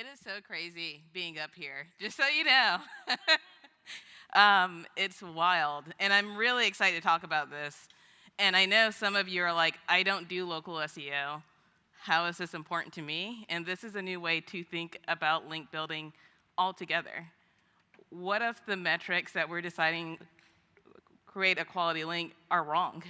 It is so crazy being up here, just so you know. It's wild, and I'm really excited to talk about this. And I know some of you are like, I don't do local SEO. How is this important to me? And this is a new way to think about link building altogether. What if the metrics that we're deciding create a quality link are wrong?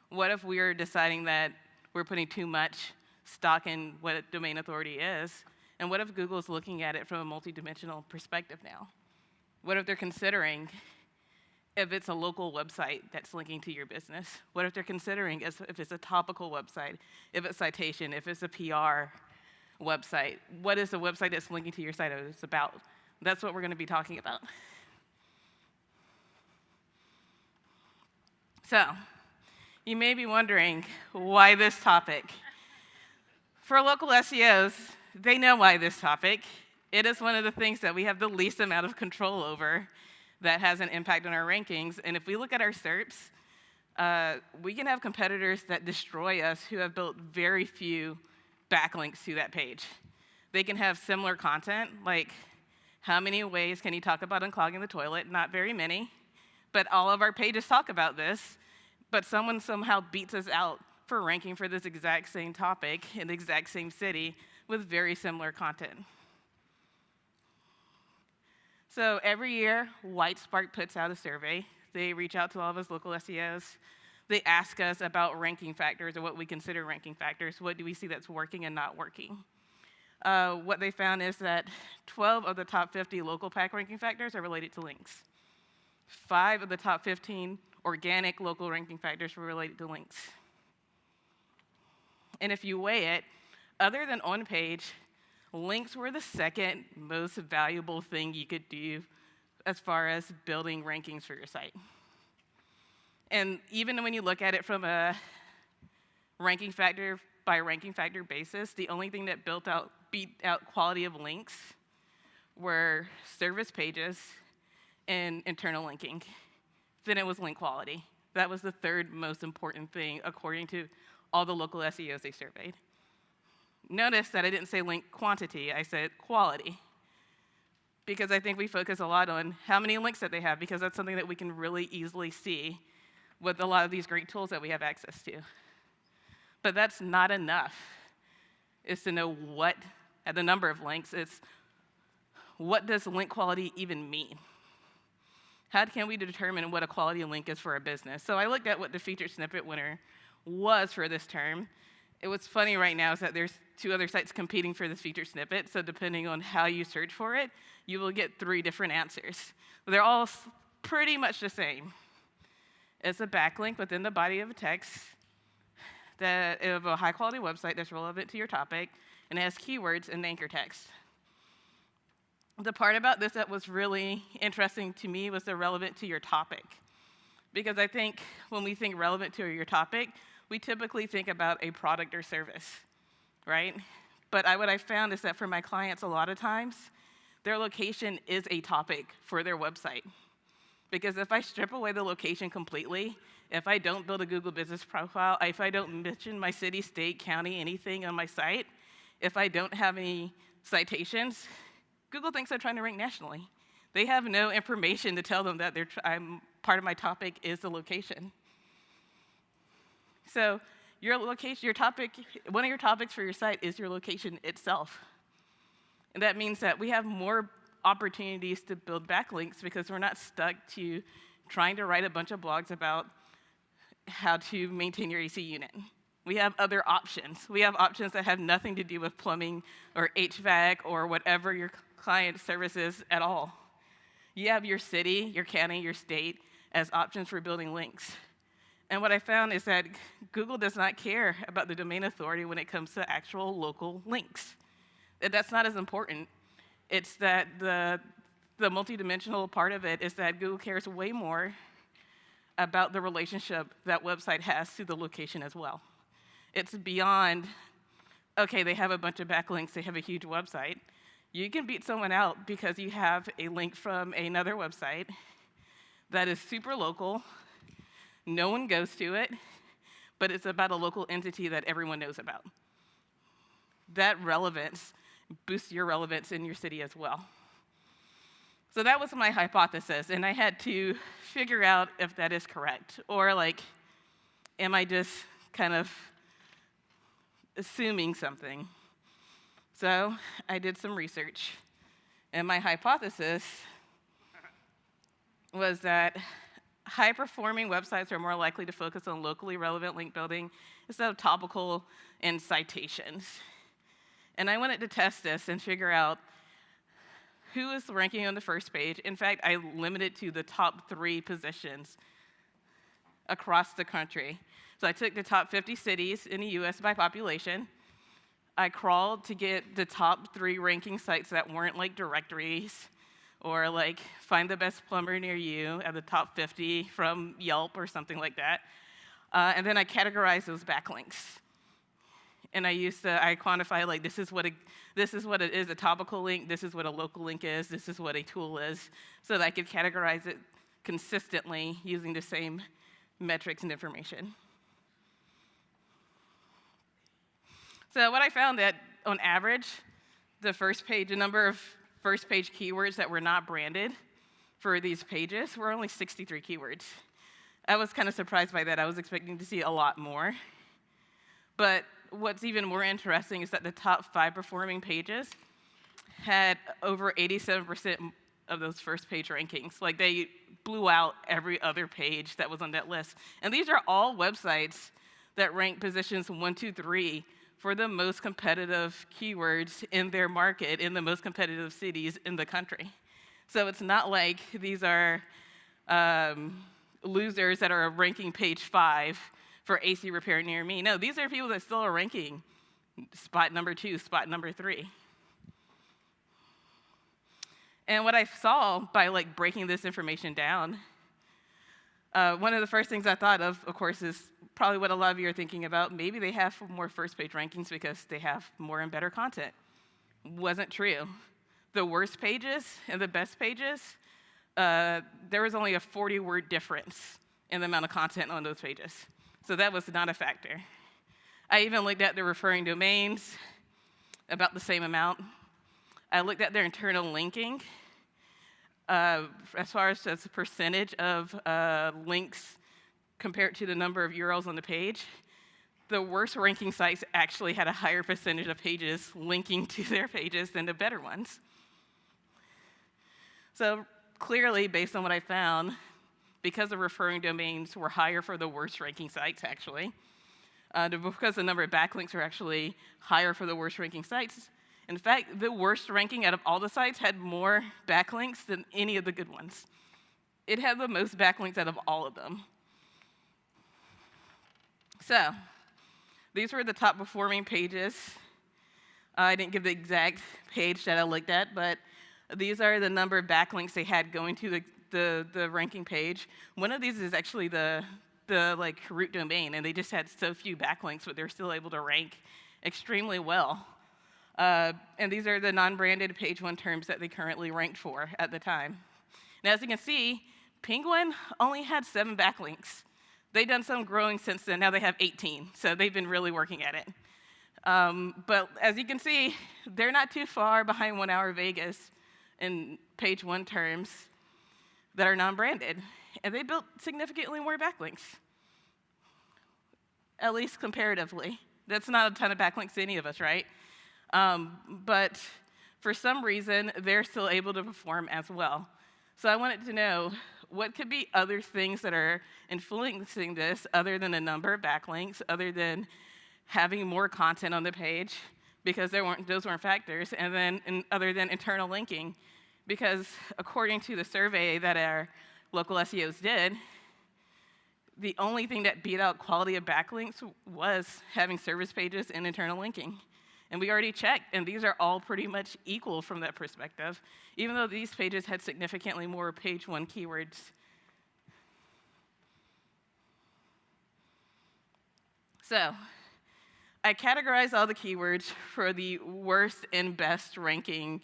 What if we're deciding that we're putting too much stock in what a domain authority is? And what if Google's looking at it from a multidimensional perspective now? What if they're considering if it's a local website that's linking to your business? What if they're considering if it's a topical website, if it's citation, if it's a PR website? What is the website that's linking to your site is about? That's what we're going to be talking about. So, you may be wondering, why this topic? For local SEOs, they know why this topic. It is one of the things that we have the least amount of control over that has an impact on our rankings. And if we look at our SERPs, we can have competitors that destroy us who have built very few backlinks to that page. They can have similar content, like how many ways can you talk about unclogging the toilet? Not very many, but all of our pages talk about this, but someone somehow beats us out for ranking for this exact same topic in the exact same city with very similar content. So every year, WhiteSpark puts out a survey. They reach out to all of us local SEOs. They ask us about ranking factors or what we consider ranking factors. What do we see that's working and not working? What they found is that 12 of the top 50 local pack ranking factors are related to links. 5 of the top 15 organic local ranking factors were related to links. And if you weigh it, other than on-page, links were the second most valuable thing you could do as far as building rankings for your site. And even when you look at it from a ranking factor by ranking factor basis, the only thing that beat out quality of links were service pages and internal linking. Then it was link quality. That was the third most important thing according to all the local SEOs they surveyed. Notice that I didn't say link quantity, I said quality. Because I think we focus a lot on how many links that they have, because that's something that we can really easily see with a lot of these great tools that we have access to. But that's not enough, is to know what, at the number of links, it's what does link quality even mean? How can we determine what a quality link is for a business? So I looked at what the featured snippet winner was for this term. It was funny right now is that there's 2 other sites competing for this featured snippet, so depending on how you search for it, you will get 3 different answers. They're all pretty much the same. It's a backlink within the body of a text of a high-quality website that's relevant to your topic, and it has keywords and anchor text. The part about this that was really interesting to me was the relevant to your topic. Because I think when we think relevant to your topic, we typically think about a product or service, right? But what I found is that for my clients, a lot of times, their location is a topic for their website. Because if I strip away the location completely, if I don't build a Google business profile, if I don't mention my city, state, county, anything on my site, if I don't have any citations, Google thinks I'm trying to rank nationally. They have no information to tell them that part of my topic is the location. So your location, your topic, one of your topics for your site is your location itself. And that means that we have more opportunities to build backlinks because we're not stuck to trying to write a bunch of blogs about how to maintain your AC unit. We have other options. We have options that have nothing to do with plumbing or HVAC or whatever your client service is at all. You have your city, your county, your state as options for building links. And what I found is that Google does not care about the domain authority when it comes to actual local links. That's not as important. It's that the multidimensional part of it is that Google cares way more about the relationship that website has to the location as well. It's beyond, okay, they have a bunch of backlinks, they have a huge website. You can beat someone out because you have a link from another website that is super local, no one goes to it, but it's about a local entity that everyone knows about. That relevance boost your relevance in your city as well. So that was my hypothesis, and I had to figure out if that is correct, or like, am I just kind of assuming something? So I did some research, and my hypothesis was that high-performing websites are more likely to focus on locally relevant link building instead of topical and citations. And I wanted to test this and figure out who is ranking on the first page. In fact, I limited to the top 3 positions across the country. So I took the top 50 cities in the US by population. I crawled to get the top 3 ranking sites that weren't like directories or like find the best plumber near you at the top 50 from Yelp or something like that. And then I categorized those backlinks. And I quantify like this is what it is, a topical link, this is what a local link is, this is what a tool is, so that I could categorize it consistently using the same metrics and information. So what I found that on average, the number of first page keywords that were not branded for these pages were only 63 keywords. I was kind of surprised by that. I was expecting to see a lot more. But what's even more interesting is that the top 5 performing pages had over 87% of those first page rankings. Like they blew out every other page that was on that list. And these are all websites that rank positions 1, 2, 3 for the most competitive keywords in their market, in the most competitive cities in the country. So it's not like these are losers that are ranking page 5 for AC repair near me. No, these are people that still are ranking spot number 2, spot number 3. And what I saw by like breaking this information down, one of the first things I thought of course, is probably what a lot of you are thinking about. Maybe they have more first-page rankings because they have more and better content. Wasn't true. The worst pages and the best pages, there was only a 40-word difference in the amount of content on those pages. So that was not a factor. I even looked at the referring domains, about the same amount. I looked at their internal linking, as far as the percentage of links compared to the number of URLs on the page. The worst ranking sites actually had a higher percentage of pages linking to their pages than the better ones. So clearly, based on what I found, because the referring domains were higher for the worst ranking sites, actually, because the number of backlinks are actually higher for the worst ranking sites. In fact, the worst ranking out of all the sites had more backlinks than any of the good ones. It had the most backlinks out of all of them. So these were the top performing pages. I didn't give the exact page that I looked at, but these are the number of backlinks they had going to the ranking page. One of these is actually the like root domain, and they just had so few backlinks, but they're still able to rank extremely well. And these are the non-branded page 1 terms that they currently ranked for at the time. Now, as you can see, Penguin only had 7 backlinks. They've done some growing since then. Now they have 18, so they've been really working at it. But as you can see, they're not too far behind 1 Hour Vegas in page 1 terms that are non-branded. And they built significantly more backlinks, at least comparatively. That's not a ton of backlinks to any of us, right? But for some reason, they're still able to perform as well. So I wanted to know, what could be other things that are influencing this other than the number of backlinks, other than having more content on the page, because those weren't factors, and then other than internal linking, because according to the survey that our local SEOs did, the only thing that beat out quality of backlinks was having service pages and internal linking. And we already checked, and these are all pretty much equal from that perspective, even though these pages had significantly more page 1 keywords. So I categorized all the keywords for the worst and best ranking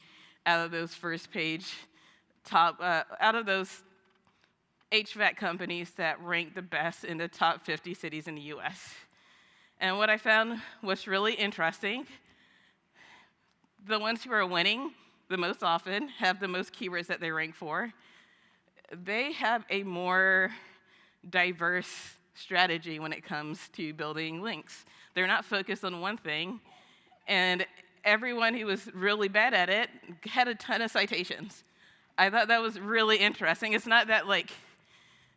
out of those first page out of those HVAC companies that rank the best in the top 50 cities in the US. And what I found was really interesting, the ones who are winning the most often have the most keywords that they rank for. They have a more diverse strategy when it comes to building links. They're not focused on one thing, and everyone who was really bad at it had a ton of citations. I thought that was really interesting. It's not that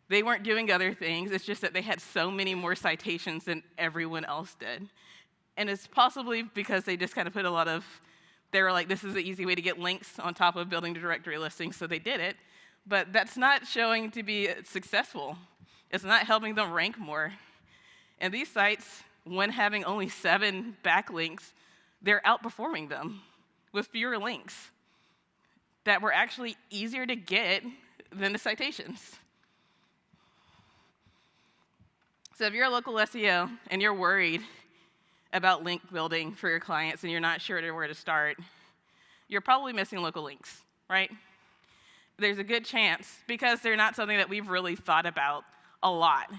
they weren't doing other things, it's just that they had so many more citations than everyone else did. And it's possibly because they just kind of put they were like, this is the easy way to get links on top of building directory listings, so they did it. But that's not showing to be successful. It's not helping them rank more. And these sites, when having only 7 backlinks, they're outperforming them with fewer links that were actually easier to get than the citations. So if you're a local SEO and you're worried about link building for your clients and you're not sure where to start, you're probably missing local links, right? There's a good chance, because they're not something that we've really thought about a lot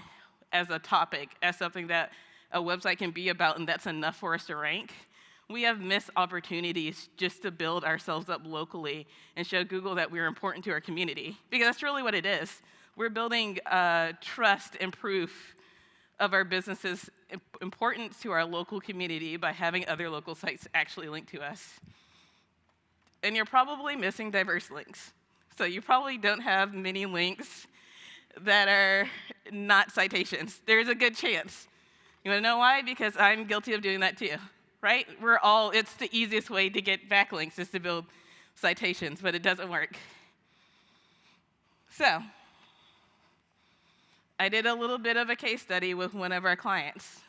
as a topic, as something that a website can be about and that's enough for us to rank, we have missed opportunities just to build ourselves up locally and show Google that we're important to our community, because that's really what it is. We're building trust and proof of our business's importance to our local community by having other local sites actually link to us. And you're probably missing diverse links. So you probably don't have many links that are not citations. There's a good chance. You wanna know why? Because I'm guilty of doing that too, right? It's the easiest way to get backlinks is to build citations, but it doesn't work. So, I did a little bit of a case study with one of our clients.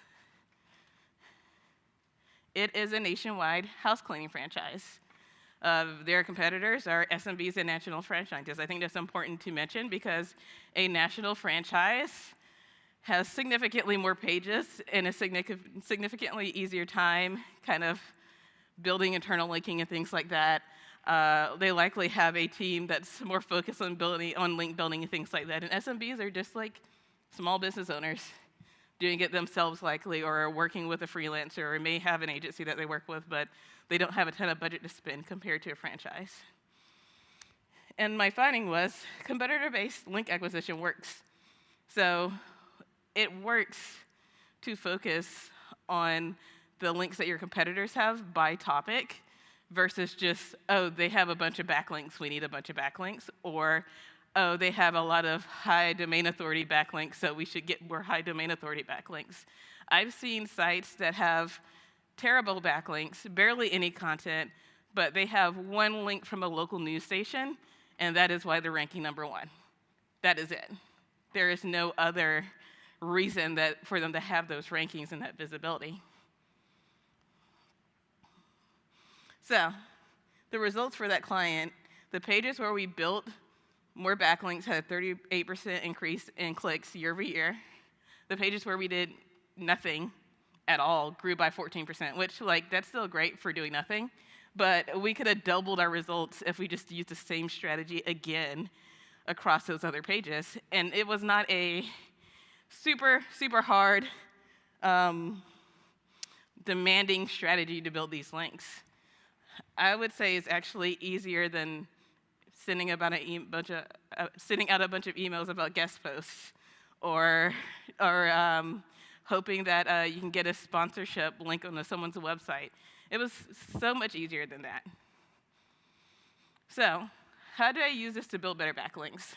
It is a nationwide house cleaning franchise. Their competitors are SMBs and national franchises. I think that's important to mention because a national franchise has significantly more pages and a significantly easier time kind of building internal linking and things like that. They likely have a team that's more focused on link building and things like that. And SMBs are just like small business owners doing it themselves likely, or working with a freelancer, or may have an agency that they work with, but they don't have a ton of budget to spend compared to a franchise. And my finding was competitor-based link acquisition works. So it works to focus on the links that your competitors have by topic versus just, oh, they have a bunch of backlinks, we need a bunch of backlinks, or oh, they have a lot of high domain authority backlinks, so we should get more high domain authority backlinks. I've seen sites that have terrible backlinks, barely any content, but they have one link from a local news station, and that is why they're ranking #1. That is it. There is no other reason for them to have those rankings and that visibility. So, the results for that client, the pages where we built more backlinks had a 38% increase in clicks year over year. The pages where we did nothing at all grew by 14%, which that's still great for doing nothing, but we could have doubled our results if we just used the same strategy again across those other pages. And it was not a super, super hard, demanding strategy to build these links. I would say it's actually easier than sending out a bunch of emails about guest posts, or hoping that you can get a sponsorship link on someone's website. It was so much easier than that. So, how do I use this to build better backlinks?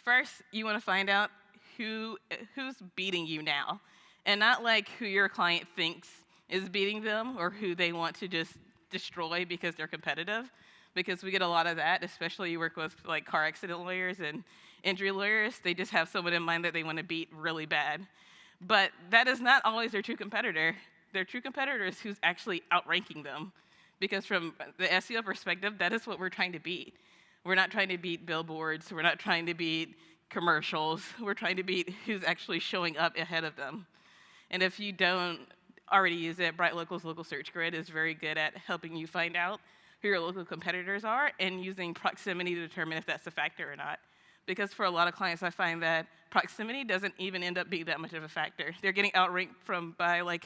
First, you want to find out who's beating you now, and not who your client thinks is beating them or who they want to just destroy because they're competitive, because we get a lot of that, especially you work with car accident lawyers and injury lawyers. They just have someone in mind that they want to beat really bad. But that is not always their true competitor. Their true competitor is who's actually outranking them, because from the SEO perspective, that is what we're trying to beat. We're not trying to beat billboards. We're not trying to beat commercials. We're trying to beat who's actually showing up ahead of them. And if you don't already use it, Bright Local's Local Search Grid is very good at helping you find out who your local competitors are and using proximity to determine if that's a factor or not. Because for a lot of clients, I find that proximity doesn't even end up being that much of a factor. They're getting outranked by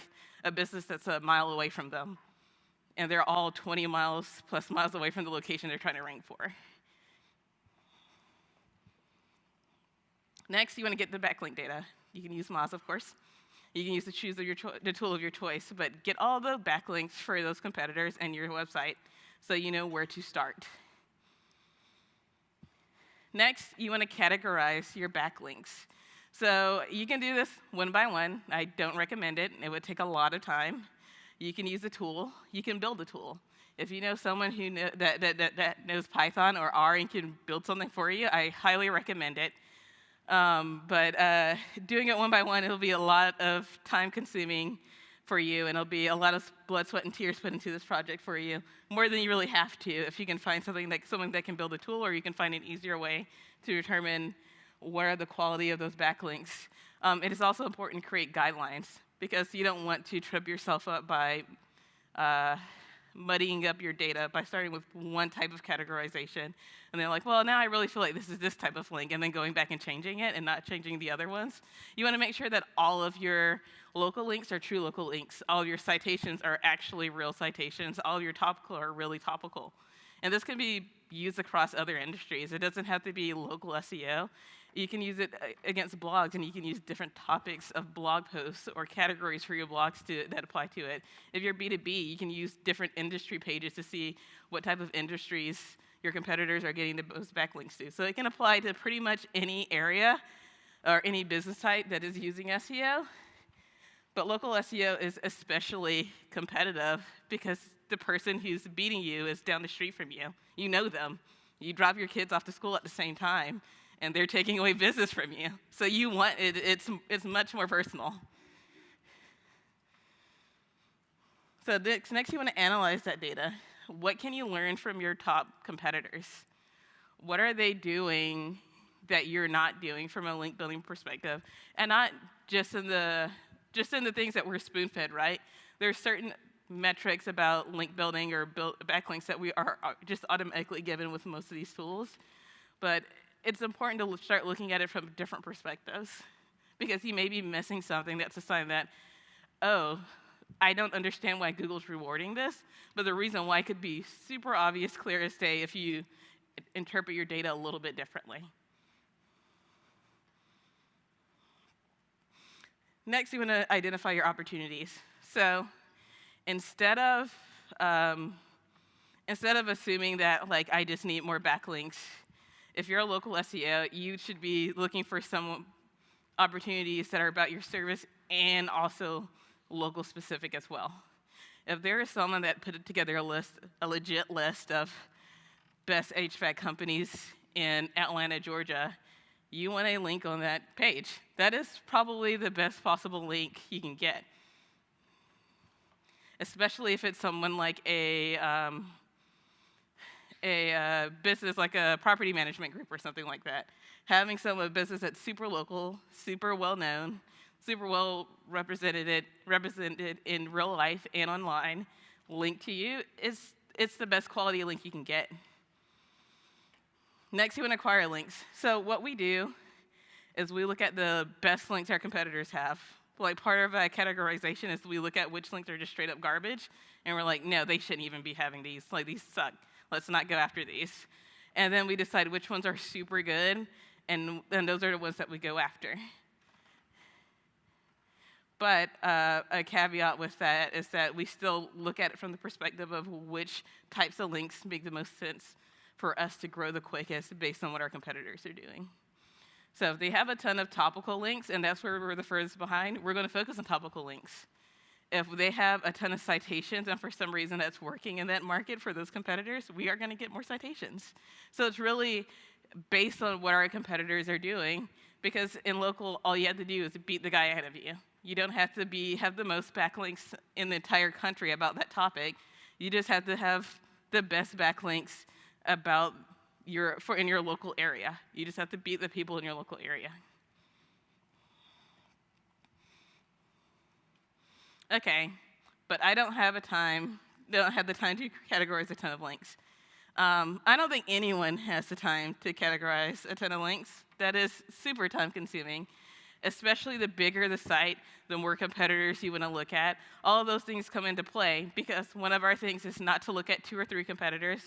a business that's a mile away from them. and they're all 20 miles plus miles away from the location they're trying to rank for. Next, you want to get the backlink data. You can use Moz, of course. You can use the tool of your choice, but get all the backlinks for those competitors and your website so you know where to start. Next, you want to categorize your backlinks. So you can do this one by one. I don't recommend it. It would take a lot of time. You can use a tool. You can build a tool. If you know someone who that knows Python or R and can build something for you, I highly recommend it. But doing it one by one, it'll be a lot of time consuming for you, and it'll be a lot of blood, sweat, and tears put into this project for you, more than you really have to if you can find someone that can build a tool, or you can find an easier way to determine what are the quality of those backlinks. It is also important to create guidelines, because you don't want to trip yourself up by muddying up your data by starting with one type of categorization. And they're like, well, now I really feel like this is this type of link, and then going back and changing it and not changing the other ones. You want to make sure that all of your local links are true local links. All of your citations are actually real citations. All of your topical are really topical. And this can be used across other industries. It doesn't have to be local SEO. You can use it against blogs, and you can use different topics of blog posts or categories for your blogs that apply to it. If you're B2B, you can use different industry pages to see what type of industries your competitors are getting the most backlinks to. So it can apply to pretty much any area or any business site that is using SEO. But local SEO is especially competitive because the person who's beating you is down the street from you. You know them. You drop your kids off to school at the same time, and they're taking away business from you. So you want it, it's much more personal. So next you want to analyze that data. What can you learn from your top competitors? What are they doing that you're not doing from a link building perspective? And not just in the things that we're spoon-fed, right? There's certain metrics about link building or backlinks that we are just automatically given with most of these tools. But it's important to start looking at it from different perspectives, because you may be missing something that's a sign that, oh, I don't understand why Google's rewarding this, but the reason why could be super obvious, clear as day if you interpret your data a little bit differently. Next, you want to identify your opportunities. So instead of assuming that, like, I just need more backlinks, if you're a local SEO, you should be looking for some opportunities that are about your service and also local specific as well. If there is someone that put together a legit list of best HVAC companies in Atlanta, Georgia, you want a link on that page. That is probably the best possible link you can get, especially if it's someone like a business like a property management group or something like that. Having some business that's super local, super well known, super well represented in real life and online, linked to you, it's the best quality link you can get. Next, you want to acquire links. So what we do is we look at the best links our competitors have. Like, part of a categorization is we look at which links are just straight up garbage, and we're like, no, they shouldn't even be having these. Like, these suck. Let's not go after these. And then we decide which ones are super good, and those are the ones that we go after. But a caveat with that is that we still look at it from the perspective of which types of links make the most sense for us to grow the quickest based on what our competitors are doing. So if they have a ton of topical links, and that's where we're the furthest behind, we're going to focus on topical links. If they have a ton of citations, and for some reason that's working in that market for those competitors, we are going to get more citations. So it's really based on what our competitors are doing, because in local, all you have to do is beat the guy ahead of you. You don't have to have the most backlinks in the entire country about that topic. You just have to have the best backlinks about in your local area. You just have to beat the people in your local area. Okay, but I don't have the time to categorize a ton of links. I don't think anyone has the time to categorize a ton of links. That is super time consuming. Especially the bigger the site, the more competitors you want to look at. All of those things come into play because one of our things is not to look at 2 or 3 competitors.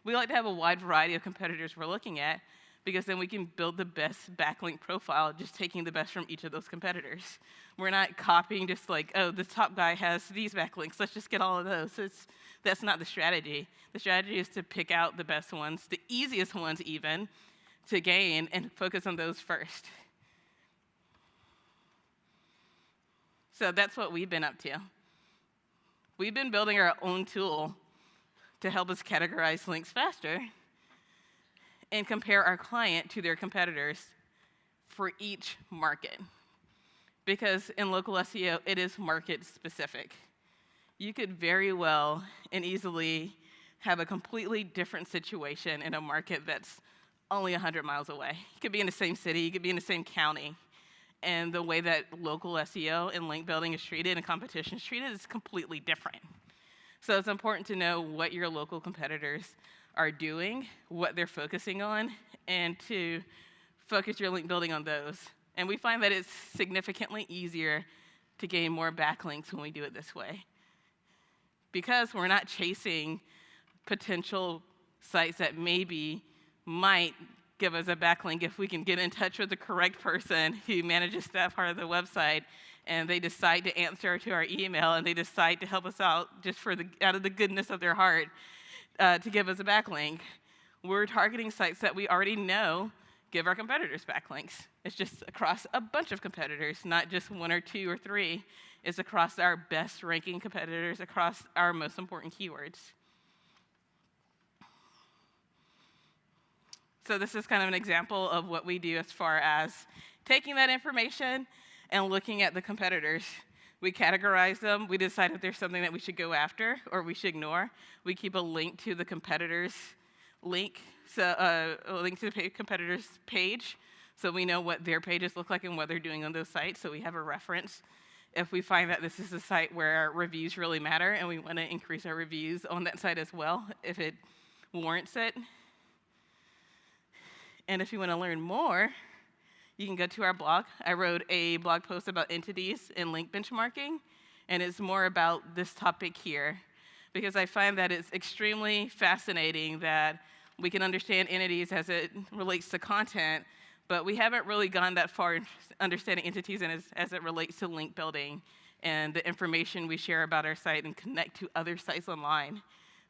We like to have a wide variety of competitors we're looking at because then we can build the best backlink profile just taking the best from each of those competitors. We're not copying just like, oh, the top guy has these backlinks, let's just get all of those. That's not the strategy. The strategy is to pick out the best ones, the easiest ones even, to gain and focus on those first. So that's what we've been up to. We've been building our own tool to help us categorize links faster and compare our client to their competitors for each market. Because in local SEO, it is market specific. You could very well and easily have a completely different situation in a market that's only 100 miles away. You could be in the same city, you could be in the same county. And the way that local SEO and link building is treated and competition is treated is completely different. So it's important to know what your local competitors are doing, what they're focusing on, and to focus your link building on those. And we find that it's significantly easier to gain more backlinks when we do it this way. Because we're not chasing potential sites that might give us a backlink if we can get in touch with the correct person who manages that part of the website and they decide to answer to our email and they decide to help us out just out of the goodness of their heart to give us a backlink. We're targeting sites that we already know give our competitors backlinks. It's just across a bunch of competitors, not just 1 or 2 or 3. It's across our best ranking competitors, across our most important keywords. So this is kind of an example of what we do as far as taking that information and looking at the competitors. We categorize them. We decide if there's something that we should go after or we should ignore. We keep a link to the competitor's link, so a link to the competitor's page, so we know what their pages look like and what they're doing on those sites, so we have a reference. If we find that this is a site where reviews really matter and we want to increase our reviews on that site as well, if it warrants it. And if you want to learn more, you can go to our blog. I wrote a blog post about entities and link benchmarking, and it's more about this topic here, because I find that it's extremely fascinating that we can understand entities as it relates to content, but we haven't really gone that far in understanding entities and as it relates to link building and the information we share about our site and connect to other sites online,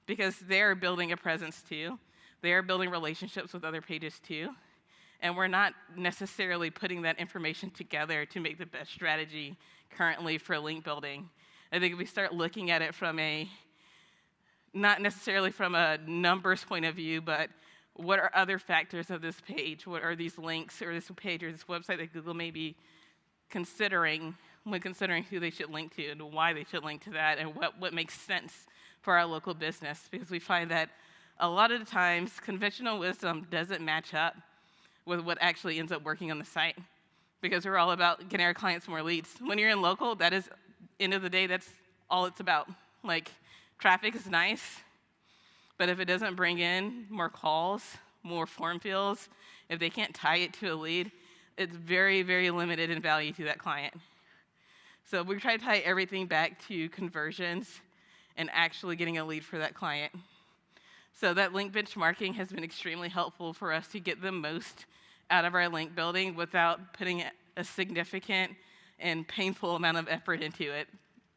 because they're building a presence too. They are building relationships with other pages too. And we're not necessarily putting that information together to make the best strategy currently for link building. I think if we start looking at it from not necessarily from a numbers point of view, but what are other factors of this page? What are these links or this page or this website that Google may be considering when considering who they should link to and why they should link to that and what makes sense for our local business? Because we find that a lot of the times, conventional wisdom doesn't match up with what actually ends up working on the site, because we're all about getting our clients more leads. When you're in local, that is, end of the day, that's all it's about. Like, traffic is nice, but if it doesn't bring in more calls, more form fills, if they can't tie it to a lead, it's very, very limited in value to that client. So we try to tie everything back to conversions and actually getting a lead for that client. So that link benchmarking has been extremely helpful for us to get the most out of our link building without putting a significant and painful amount of effort into it.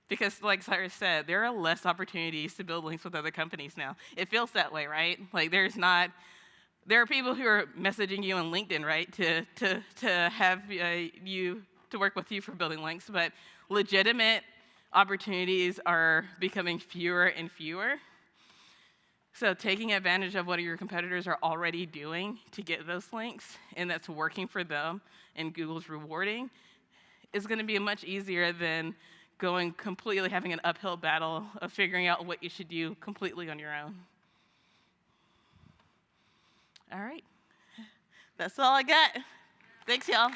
Because like Cyrus said, there are less opportunities to build links with other companies now. It feels that way, right? Like there are people who are messaging you on LinkedIn, right, to have to work with you for building links, but legitimate opportunities are becoming fewer and fewer. So taking advantage of what your competitors are already doing to get those links, and that's working for them, and Google's rewarding, is going to be much easier than having an uphill battle of figuring out what you should do completely on your own. All right. That's all I got. Thanks, y'all.